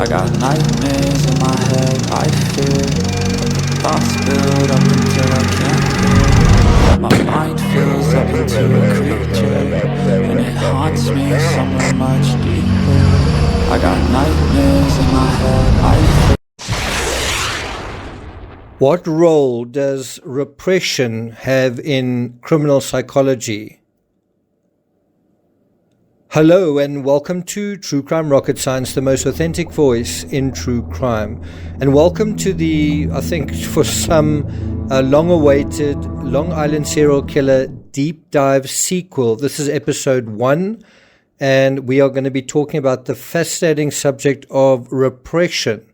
I got nightmares in my head, I fear thoughts build up until I can't hear. My mind fills up into a creature, and it haunts me somewhere much deeper. I got nightmares in my head, I fear. What role does repression have in criminal psychology? Hello and welcome to True Crime Rocket Science, the most authentic voice in true crime. And welcome to the, I think for some, long-awaited Long Island serial killer deep dive sequel. This is episode 1, and we are going to be talking about the fascinating subject of repression.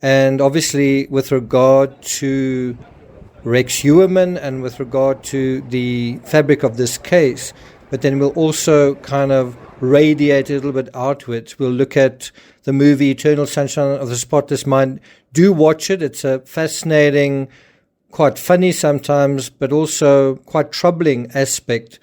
And obviously with regard to Rex Heuermann and with regard to the fabric of this case, but then we'll also kind of radiate a little bit outwards. We'll look at the movie Eternal Sunshine of the Spotless Mind. Do watch it. It's a fascinating, quite funny sometimes, but also quite troubling aspect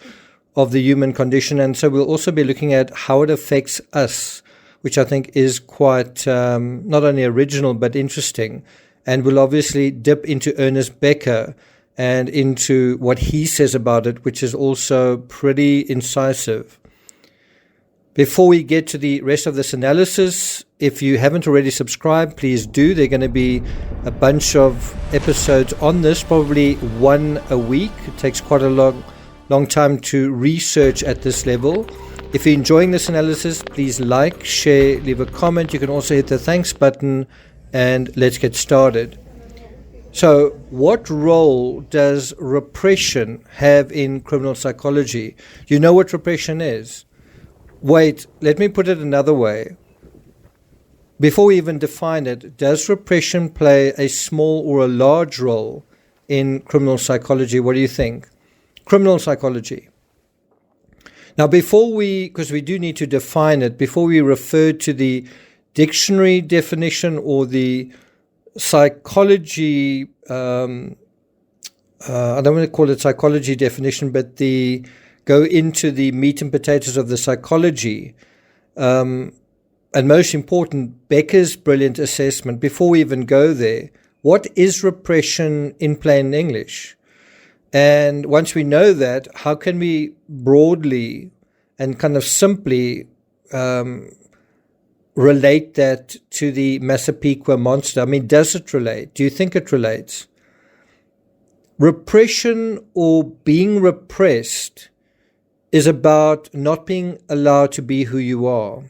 of the human condition. And so we'll also be looking at how it affects us, which I think is quite not only original but interesting. And we'll obviously dip into Ernest Becker and into what he says about it, which is also pretty incisive. Before we get to the rest of this analysis, if you haven't already subscribed, please do. There are going to be a bunch of episodes on this, probably one a week. It takes quite a long time to research at this level. If you're enjoying this analysis, please like, share, leave a comment. You can also hit the thanks button, and let's get started. So, what role does repression have in criminal psychology? You know what repression is? Wait, let me put it another way. Before we even define it, does repression play a small or a large role in criminal psychology? What do you think? Criminal psychology. Now, because we do need to define it, before we refer to the dictionary definition or the psychology, I don't want to call it psychology definition, but go into the meat and potatoes of the psychology, and most important, Becker's brilliant assessment. Before we even go there, what is repression in plain English? And once we know that, how can we broadly and kind of simply relate that to the Massapequa monster? I mean, does it relate? Do you think it relates? Repression or being repressed is about not being allowed to be who you are.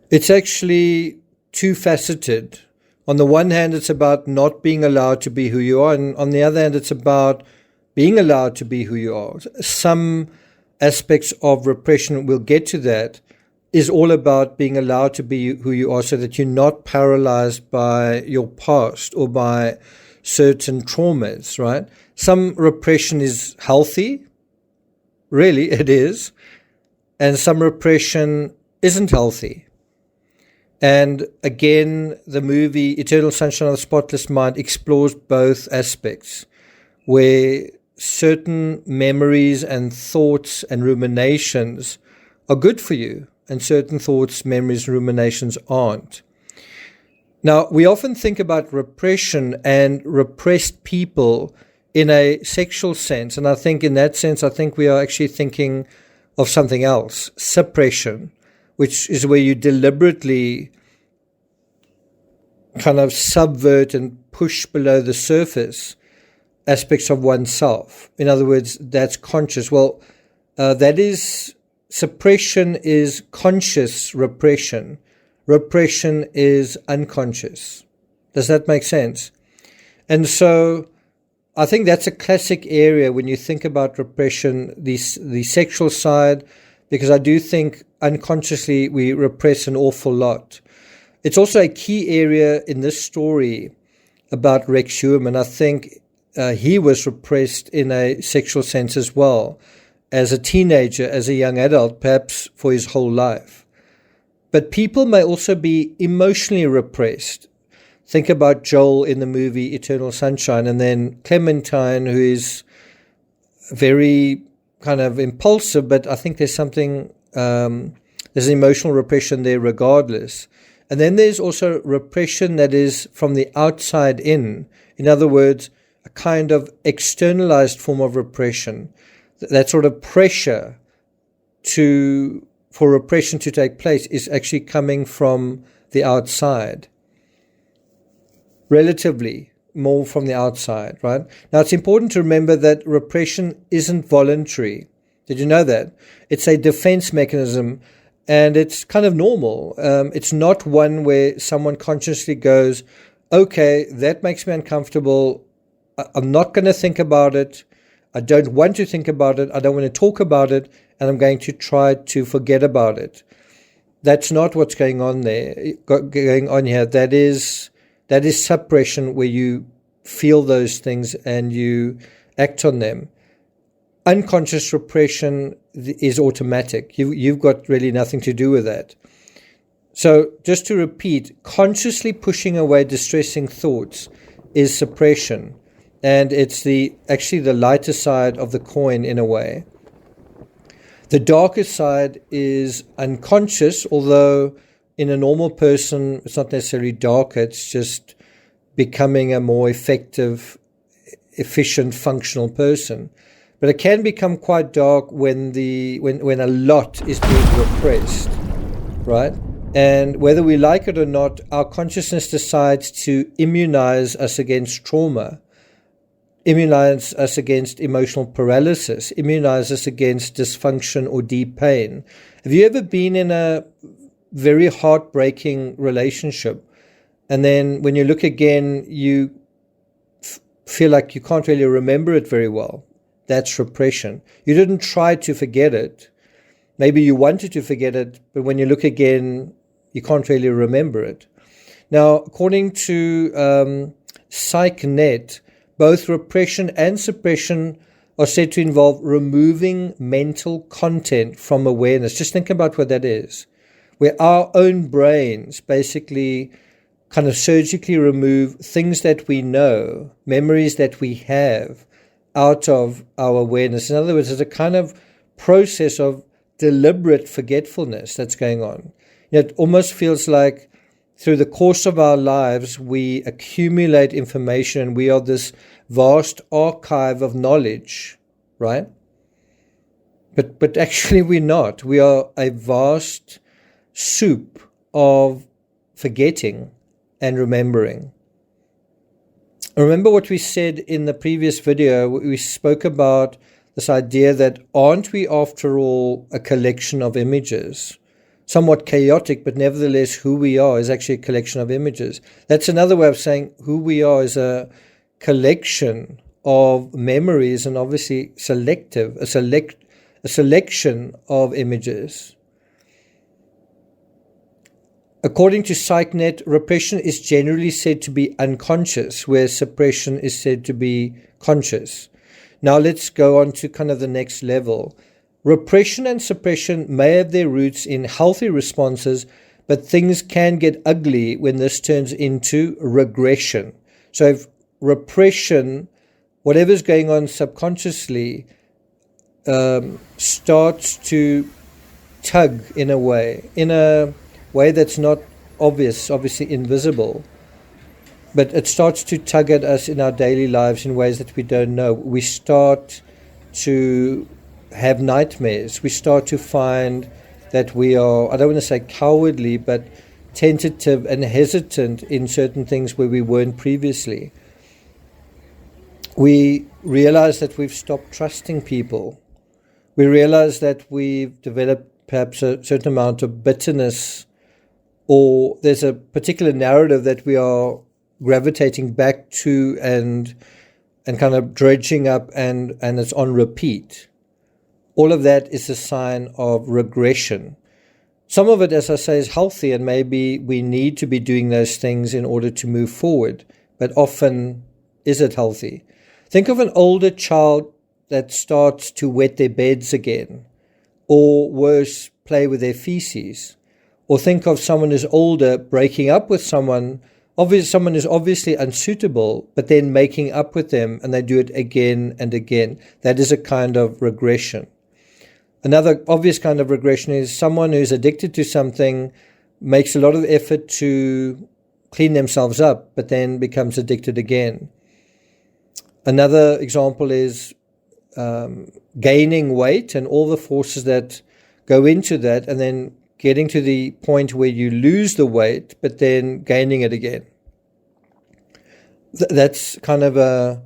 It's actually two-faceted. On the one hand, it's about not being allowed to be who you are, and on the other hand, it's about being allowed to be who you are. Some aspects of repression, we'll get to that, is all about being allowed to be who you are so that you're not paralyzed by your past or by certain traumas, right? Some repression is healthy. Really, it is. And some repression isn't healthy. And again, the movie Eternal Sunshine of the Spotless Mind explores both aspects, where certain memories and thoughts and ruminations are good for you, and certain thoughts, memories, and ruminations aren't. Now, we often think about repression and repressed people in a sexual sense, and I think in that sense, I think we are actually thinking of something else, suppression, which is where you deliberately kind of subvert and push below the surface aspects of oneself. In other words, that's conscious. Well, suppression is conscious repression. Repression is unconscious. Does that make sense? And so I think that's a classic area when you think about repression, the sexual side, because I do think unconsciously we repress an awful lot. It's also a key area in this story about Rex Heuermann. I think he was repressed in a sexual sense as well, as a teenager, as a young adult, perhaps for his whole life. But people may also be emotionally repressed. Think about Joel in the movie Eternal Sunshine, and then Clementine, who is very kind of impulsive, but I think there's something There's an emotional repression there regardless. And then there's also repression that is from the outside in. In other words, a kind of externalized form of repression. That sort of pressure for repression to take place is actually coming from the outside. Relatively more from the outside, right? Now, it's important to remember that repression isn't voluntary. Did you know that? It's a defense mechanism, and it's kind of normal. It's not one where someone consciously goes, okay, that makes me uncomfortable. I'm not going to think about it. I don't want to think about it. I don't want to talk about it, and I'm going to try to forget about it. That's not what's going on there. Going on here. That is suppression, where you feel those things and you act on them. Unconscious repression is automatic. You've got really nothing to do with that. So just to repeat, consciously pushing away distressing thoughts is suppression. And it's actually the lighter side of the coin in a way. The darker side is unconscious, although in a normal person, it's not necessarily darker. It's just becoming a more effective, efficient, functional person. But it can become quite dark when a lot is being repressed, right? And whether we like it or not, our consciousness decides to immunize us against trauma, immunize us against emotional paralysis, immunize us against dysfunction or deep pain. Have you ever been in a very heartbreaking relationship, and then when you look again, you feel like you can't really remember it very well? That's repression. You didn't try to forget it. Maybe you wanted to forget it, but when you look again, you can't really remember it. Now, according to PsychNet, both repression and suppression are said to involve removing mental content from awareness. Just think about what that is. Where our own brains basically kind of surgically remove things that we know, memories that we have, out of our awareness. In other words, there's a kind of process of deliberate forgetfulness that's going on. It almost feels like through the course of our lives, we accumulate information, and we are this vast archive of knowledge, right? But actually we're not. We are a vast soup of forgetting and remembering. Remember what we said in the previous video. We spoke about this idea that aren't we after all a collection of images? Somewhat chaotic, but nevertheless who we are is actually a collection of images. That's another way of saying who we are is a collection of memories, and obviously a selection of images. According to PsychNet, repression is generally said to be unconscious, whereas suppression is said to be conscious. Now let's go on to kind of the next level. Repression and suppression may have their roots in healthy responses, but things can get ugly when this turns into regression. So if repression, whatever's going on subconsciously, starts to tug in a way that's not obvious, obviously invisible, but it starts to tug at us in our daily lives in ways that we don't know. We start to have nightmares. We start to find that we are, I don't want to say cowardly, but tentative and hesitant in certain things where we weren't previously. We realize that we've stopped trusting people. We realize that we've developed perhaps a certain amount of bitterness, or there's a particular narrative that we are gravitating back to and kind of dredging up, and it's on repeat. All of that is a sign of regression. Some of it, as I say, is healthy, and maybe we need to be doing those things in order to move forward. But often, is it healthy? Think of an older child that starts to wet their beds again, or worse, play with their feces. Or think of someone who's older breaking up with someone. Obviously, someone is obviously unsuitable, but then making up with them, and they do it again and again. That is a kind of regression. Another obvious kind of regression is someone who's addicted to something makes a lot of effort to clean themselves up, but then becomes addicted again. Another example is gaining weight and all the forces that go into that, and then getting to the point where you lose the weight, but then gaining it again. That's kind of a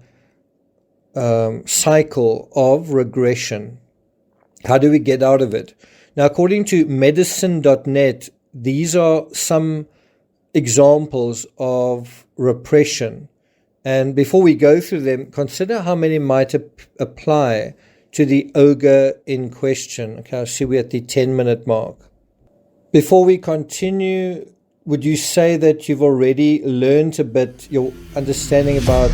cycle of regression. How do we get out of it? Now, according to medicine.net, these are some examples of repression. And before we go through them, consider how many might apply to the ogre in question. Okay, I see we're at the 10-minute mark. Before we continue, would you say that you've already learned a bit, your understanding about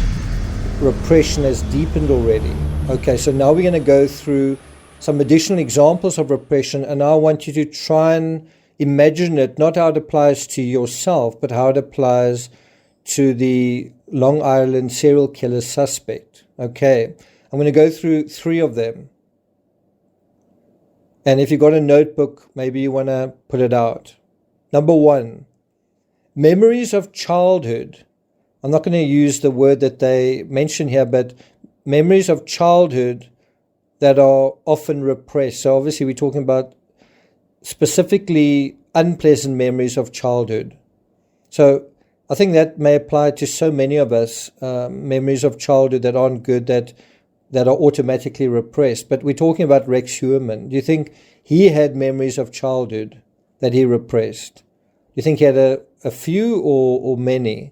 repression has deepened already? Okay, so now we're going to go through some additional examples of repression, and I want you to try and imagine it, not how it applies to yourself, but how it applies to the Long Island serial killer suspect. Okay, I'm going to go through 3 of them. And if you've got a notebook, maybe you want to put it out. Number 1, memories of childhood. I'm not going to use the word that they mention here, but memories of childhood that are often repressed. So obviously we're talking about specifically unpleasant memories of childhood. So I think that may apply to so many of us, memories of childhood that aren't good, that are automatically repressed. But we're talking about Rex Heuermann. Do you think he had memories of childhood that he repressed? Do you think he had a few or many?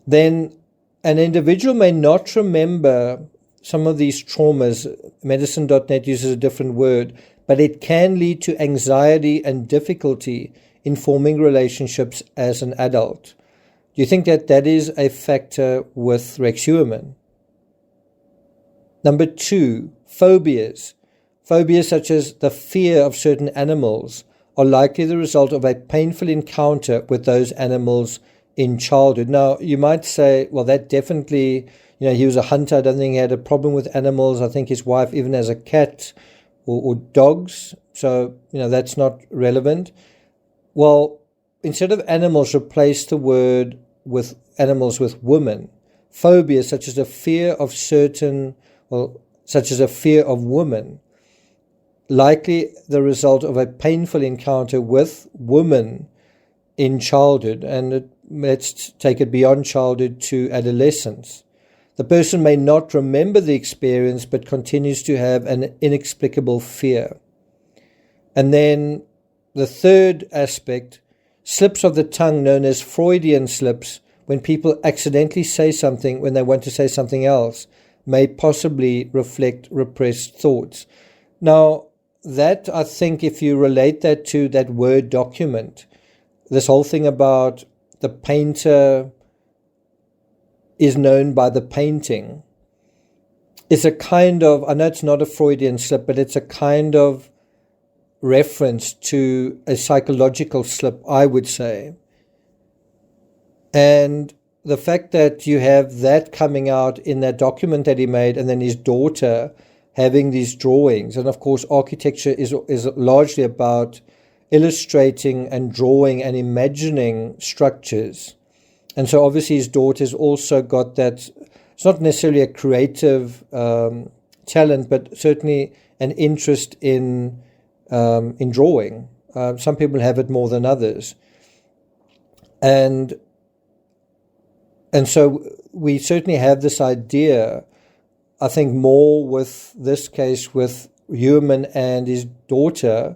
Then an individual may not remember some of these traumas. Medicine.net uses a different word, but it can lead to anxiety and difficulty in forming relationships as an adult. Do you think that that is a factor with Rex Heuermann? Number 2, phobias. Phobias such as the fear of certain animals are likely the result of a painful encounter with those animals in childhood. Now, you might say, well, that definitely, he was a hunter. I don't think he had a problem with animals. I think his wife even has a cat or dogs. So, that's not relevant. Well, instead of animals, replace the word with animals with women. Phobias such as a fear of such as a fear of women, likely the result of a painful encounter with women in childhood. And let's take it beyond childhood to adolescence. The person may not remember the experience, but continues to have an inexplicable fear. And then the third aspect, slips of the tongue known as Freudian slips, when people accidentally say something when they want to say something else, may possibly reflect repressed thoughts. Now, that, I think, if you relate that to that Word document, this whole thing about the painter is known by the painting, is a kind of, I know it's not a Freudian slip, but it's a kind of reference to a psychological slip, I would say. And the fact that you have that coming out in that document that he made, and then his daughter having these drawings. And of course, architecture is largely about illustrating and drawing and imagining structures. And so obviously his daughter's also got that. It's not necessarily a creative talent, but certainly an interest in drawing. Some people have it more than others. And so we certainly have this idea, I think more with this case with Heuermann and his daughter,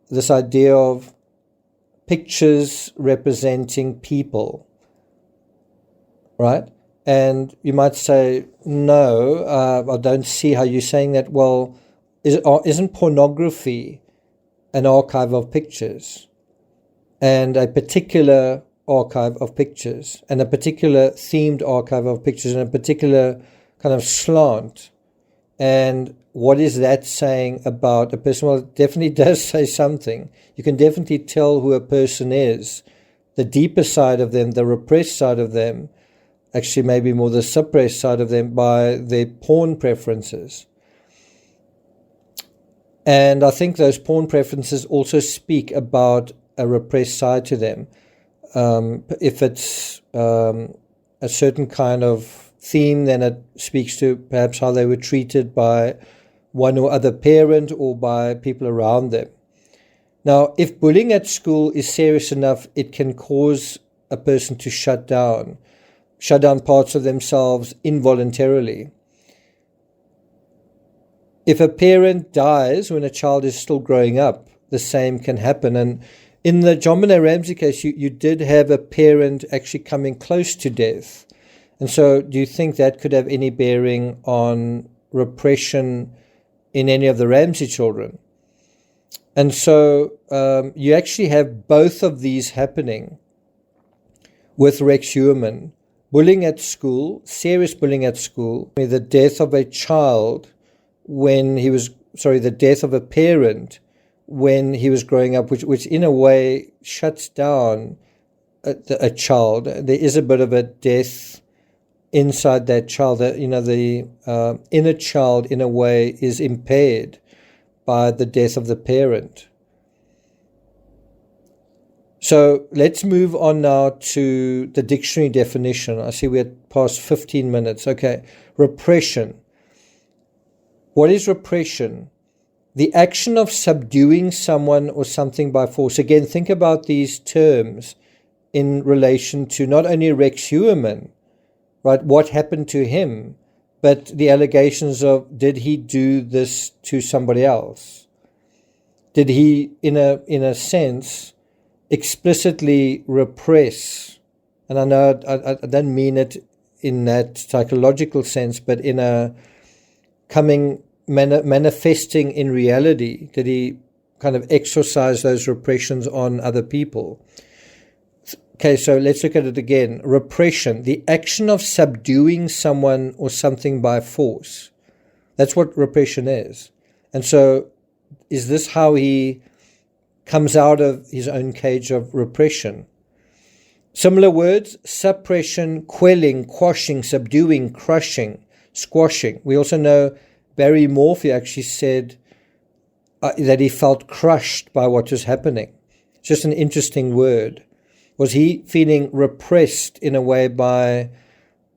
this idea of pictures representing people, right? And you might say, no, I don't see how you're saying that. Well, isn't pornography an archive of pictures, and a particular archive of pictures, and a particular themed archive of pictures, and a particular kind of slant? And what is that saying about a person? Well, it definitely does say something. You can definitely tell who a person is, the deeper side of them, the repressed side of them, actually maybe more the suppressed side of them, by their porn preferences. And I think those porn preferences also speak about a repressed side to them. If it's a certain kind of theme, then it speaks to perhaps how they were treated by one or other parent or by people around them. Now, if bullying at school is serious enough, it can cause a person to shut down parts of themselves involuntarily. If a parent dies when a child is still growing up, the same can happen. And in the John Benet Ramsey case, you did have a parent actually coming close to death. And so do you think that could have any bearing on repression in any of the Ramsey children? And so you actually have both of these happening with Rex Heuermann. Bullying at school, serious bullying at school, the death of a child the death of a parent when he was growing up, which in a way shuts down a child. There is a bit of a death inside that child. The inner child, in a way, is impaired by the death of the parent. So let's move on now to the dictionary definition. I see we're past 15 minutes. Okay, repression. What is repression? The action of subduing someone or something by force. Again, think about these terms in relation to not only Rex Heuermann, right? What happened to him, but the allegations of, did he do this to somebody else? Did he, in a sense, explicitly repress? And I know I don't mean it in that psychological sense, but in a manifesting in reality, did he kind of exercise those repressions on other people? Okay, so let's look at it again. Repression, the action of subduing someone or something by force. That's what repression is. And so is this how he comes out of his own cage of repression? Similar words: suppression, quelling, quashing, subduing, crushing, squashing. We also know Barry Morphy actually said that he felt crushed by what was happening. It's just an interesting word. Was he feeling repressed in a way by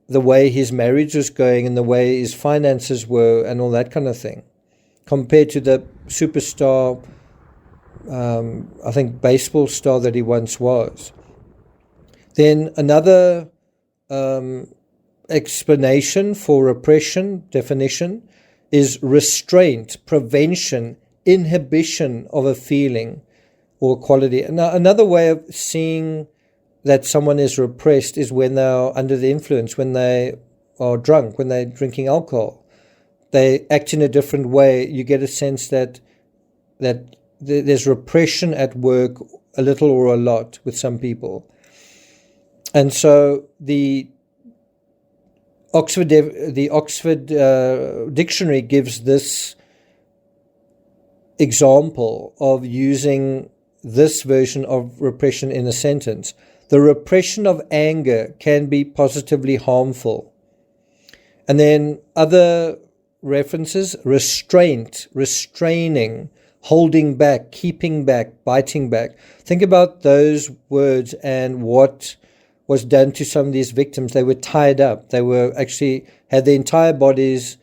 the way his marriage was going and the way his finances were and all that kind of thing, compared to the superstar, I think, baseball star that he once was? Then another explanation for repression, definition, is restraint, prevention, inhibition of a feeling or quality. Now, another way of seeing that someone is repressed is when they're under the influence, when they are drunk, when they're drinking alcohol. They act in a different way. You get a sense that there's repression at work, a little or a lot, with some people. And so the Oxford Dictionary gives this example of using this version of repression in a sentence. The repression of anger can be positively harmful. And then other references: restraint, restraining, holding back, keeping back, biting back. Think about those words and what was done to some of these victims. They were tied up. They were actually had their entire bodies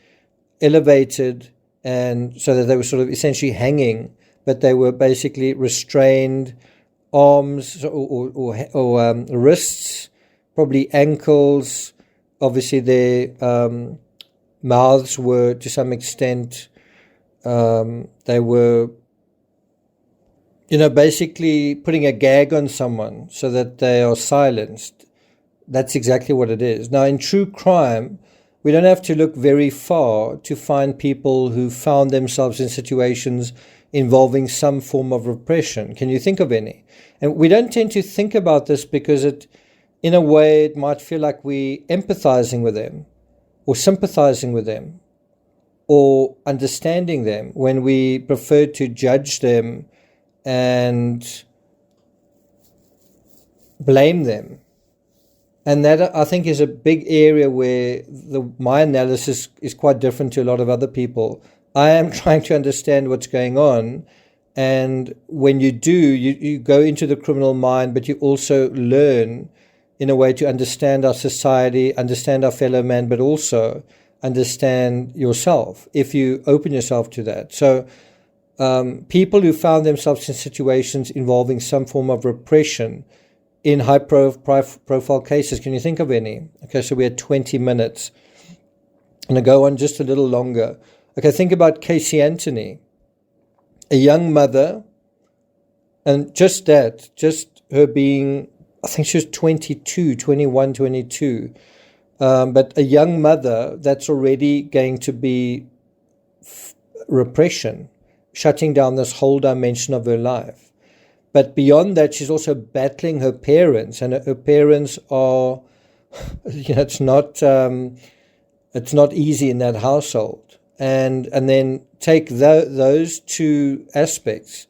elevated, and so that they were sort of essentially hanging, but they were basically restrained, arms or wrists, probably ankles. Obviously their mouths were, to some extent, they were, basically putting a gag on someone so that they are silenced. That's exactly what it is. Now, in true crime, we don't have to look very far to find people who found themselves in situations involving some form of repression. Can you think of any? And we don't tend to think about this because in a way, it might feel like we're empathizing with them or sympathizing with them or understanding them, when we prefer to judge them and blame them. And that, I think, is a big area where my analysis is quite different to a lot of other people. I am trying to understand what's going on. And when you do, you go into the criminal mind, but you also learn in a way to understand our society, understand our fellow man, but also understand yourself if you open yourself to that. So people who found themselves in situations involving some form of repression in high-profile cases, can you think of any? Okay, so we had 20 minutes. And I go on just a little longer. Okay, think about Casey Anthony, a young mother, and just her being, I think she was 21, 22, but a young mother, that's already going to be repression, shutting down this whole dimension of her life. But beyond that, she's also battling her parents, and her parents are, it's not easy in that household. And then take those two aspects.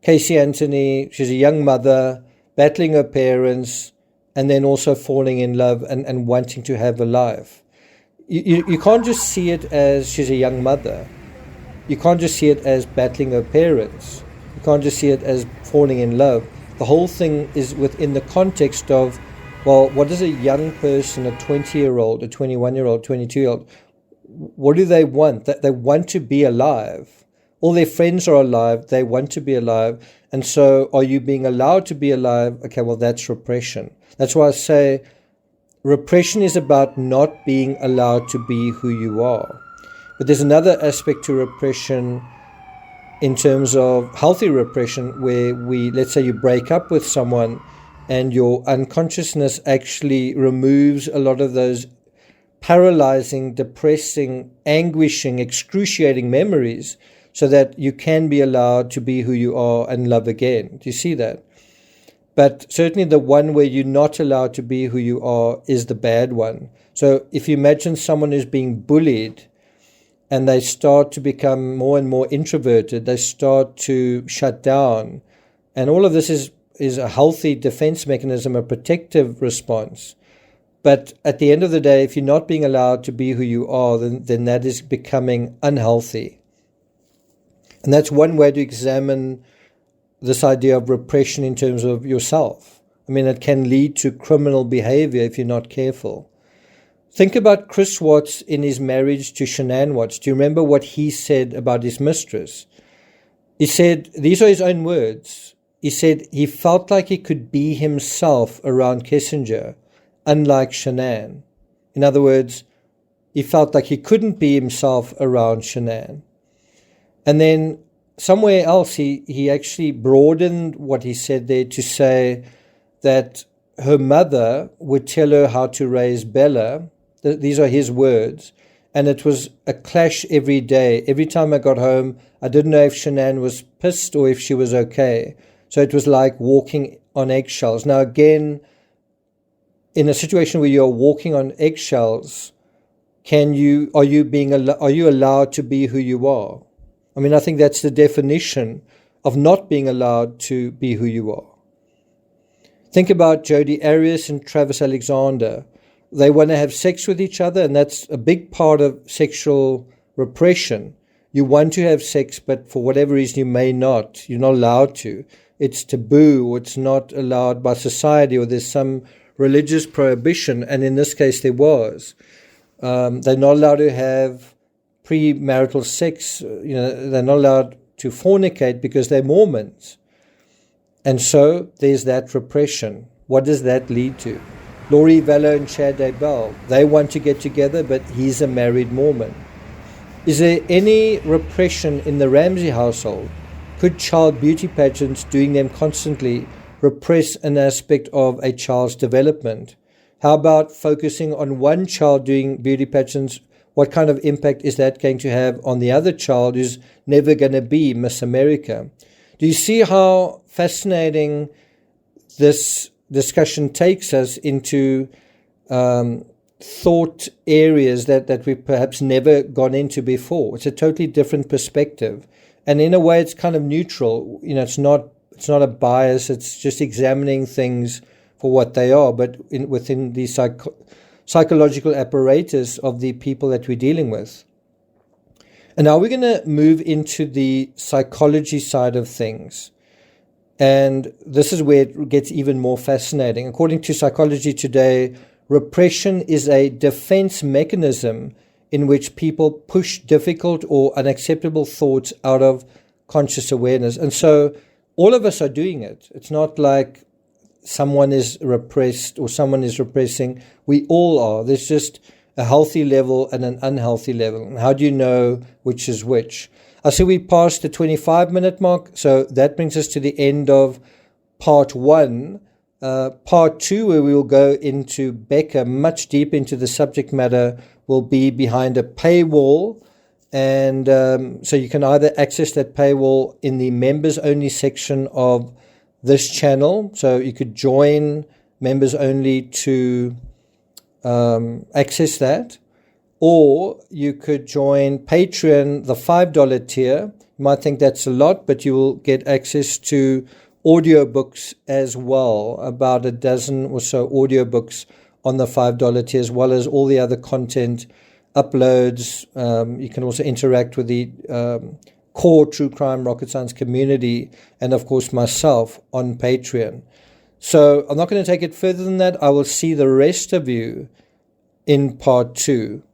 Casey Anthony, she's a young mother, battling her parents, and then also falling in love and wanting to have a life. You can't just see it as she's a young mother. You can't just see it as battling her parents. You can't just see it as falling in love. The whole thing is within the context of, well, what is a young person, a 20-year-old, a 21-year-old, 22-year-old, what do they want? That they want to be alive. All their friends are alive. They want to be alive. And so are you being allowed to be alive? Okay, well, that's repression. That's why I say repression is about not being allowed to be who you are. But there's another aspect to repression in terms of healthy repression where let's say you break up with someone and your unconsciousness actually removes a lot of those paralyzing, depressing, anguishing, excruciating memories so that you can be allowed to be who you are and love again. Do you see that? But certainly the one where you're not allowed to be who you are is the bad one. So if you imagine someone who's being bullied and they start to become more and more introverted, they start to shut down. And all of this is a healthy defense mechanism, a protective response. But at the end of the day, if you're not being allowed to be who you are, then that is becoming unhealthy. And that's one way to examine this idea of repression in terms of yourself. I mean, it can lead to criminal behavior if you're not careful. Think about Chris Watts in his marriage to Shanann Watts. Do you remember what he said about his mistress? He said, these are his own words. He said he felt like he could be himself around Kissinger, unlike Shanann. In other words, he felt like he couldn't be himself around Shanann. And then somewhere else, he actually broadened what he said there to say that her mother would tell her how to raise Bella. These are his words. And it was a clash every day. Every time I got home, I didn't know if Shanann was pissed or if she was okay. So it was like walking on eggshells. Now again, in a situation where you're walking on eggshells, are you allowed to be who you are? I mean, I think that's the definition of not being allowed to be who you are. Think about Jodi Arias and Travis Alexander. They want to have sex with each other, and that's a big part of sexual repression. You want to have sex, but for whatever reason you may not. You're not allowed to. It's taboo, or it's not allowed by society, or there's some religious prohibition, and in this case there was. They're not allowed to have premarital sex. They're not allowed to fornicate because they're Mormons. And so there's that repression. What does that lead to? Laurie Vallow and Chad Daybell, they want to get together, but he's a married Mormon. Is there any repression in the Ramsey household? Could child beauty pageants, doing them constantly, repress an aspect of a child's development? How about focusing on one child doing beauty pageants? What kind of impact is that going to have on the other child who's never going to be Miss America? Do you see how fascinating this discussion takes us into thought areas that we've perhaps never gone into before? It's a totally different perspective. And in a way, it's kind of neutral. It's not a bias. It's just examining things for what they are, but within the psychological apparatus of the people that we're dealing with. And now we're going to move into the psychology side of things. And this is where it gets even more fascinating. According to Psychology Today, repression is a defense mechanism in which people push difficult or unacceptable thoughts out of conscious awareness. And so all of us are doing it. It's not like someone is repressed or someone is repressing. We all are. There's just a healthy level and an unhealthy level. And how do you know which is which? I see we passed the 25-minute mark, so that brings us to the end of part 1. Part 2, where we will go into Becca, much deeper into the subject matter, will be behind a paywall. And so you can either access that paywall in the members-only section of this channel. So you could join members-only to access that. Or you could join Patreon, the $5 tier. You might think that's a lot, but you will get access to audiobooks as well, about a dozen or so audiobooks on the $5 tier, as well as all the other content uploads. You can also interact with the core True Crime Rocket Science community, and of course myself on Patreon. So I'm not going to take it further than that. I will see the rest of you in part 2.